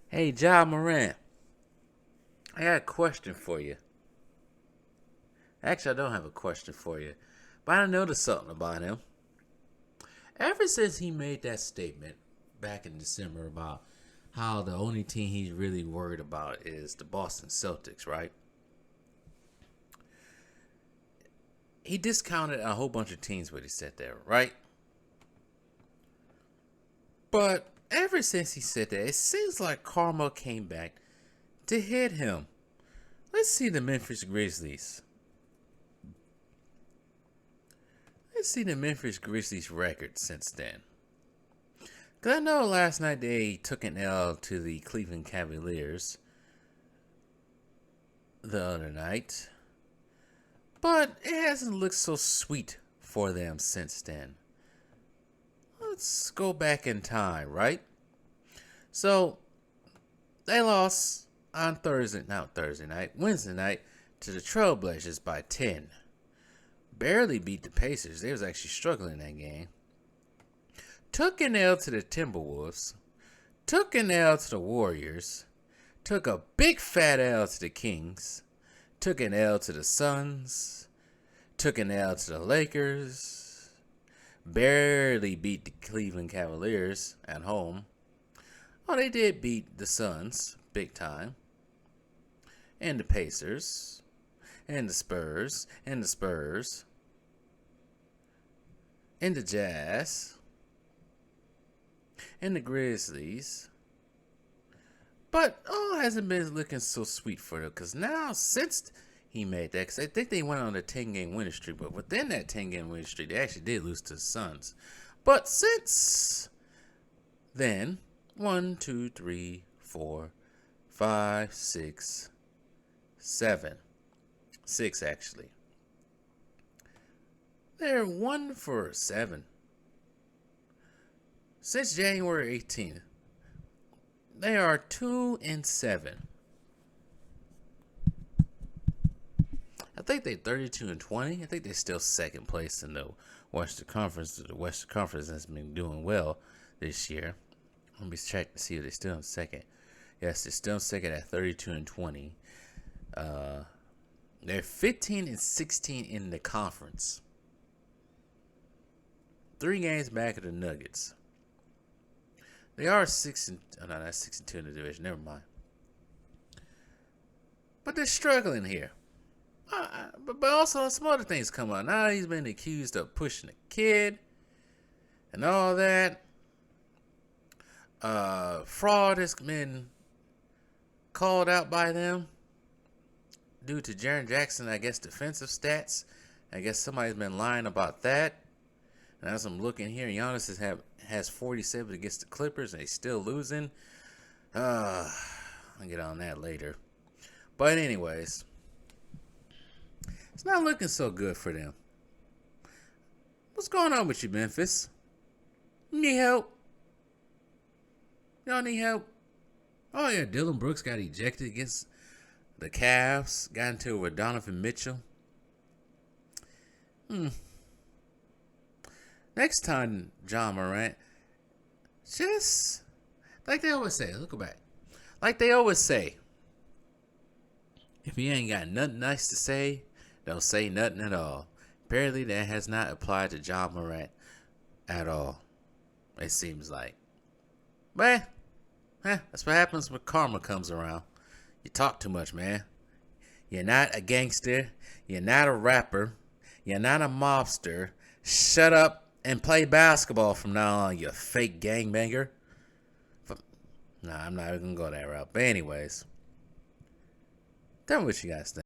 Hey, Morant, I got a question for you. Actually, I don't have a question for you, but I noticed something about him. Ever since he made that statement back in December about how the only team he's really worried about is the Boston Celtics, right? He discounted a whole bunch of teams what he said there, right? But ever since he said that, it seems like karma came back to hit him. Let's see the Memphis Grizzlies. Let's see the Memphis Grizzlies record since then. Because I know last night they took an L to the Cleveland Cavaliers the other night. But it hasn't looked so sweet for them since then. Let's go back in time, right? So, they lost on Wednesday night to the Trailblazers by 10. Barely beat the Pacers. They was actually struggling in that game. Took an L to the Timberwolves. Took an L to the Warriors. Took a big fat L to the Kings. Took an L to the Suns. Took an L to the Lakers. Barely beat the Cleveland Cavaliers at home. Oh, they did beat the Suns big time. And the Pacers. And the Spurs. And the Spurs. And the Jazz. And the Grizzlies. But hasn't been looking so sweet for them. Because now, since he made that, because I think they went on a 10-game winning streak. But within that 10-game winning streak, they actually did lose to the Suns. But since then, 1, 2, 3, 4, 5, 6, 7. 6 actually. They're 1 for 7. Since January 18th, they are 2-7. I think they're 32-20. I think they're still second place in the Western Conference. The Western Conference has been doing well this year. Let me check to see if they're still in second. Yes, they're still in second at 32-20. They're 15-16 in the conference. 3 games back of the Nuggets. They are 6-2 in the division. Never mind. But they're struggling here. But also some other things come out. Now he's been accused of pushing a kid and all that. Fraud has been called out by them due to Jaren Jackson, I guess, defensive stats. I guess somebody's been lying about that. And as I'm looking here, Giannis has 47 against the Clippers, and he's still losing. I'll get on that later. But anyways, it's not looking so good for them. What's going on with you, Memphis? You need help? Y'all need help? Oh yeah, Dylan Brooks got ejected against the Cavs. Got into it with Donovan Mitchell. Next time, Morant, just like they always say, look back. Like they always say, if you ain't got nothing nice to say, don't say nothing at all. Apparently, that has not applied to Morant at all. It seems like. But, that's what happens when karma comes around. You talk too much, man. You're not a gangster. You're not a rapper. You're not a mobster. Shut up and play basketball from now on, you fake gangbanger. Nah, I'm not even going to go that route. But anyways, tell me what you guys think.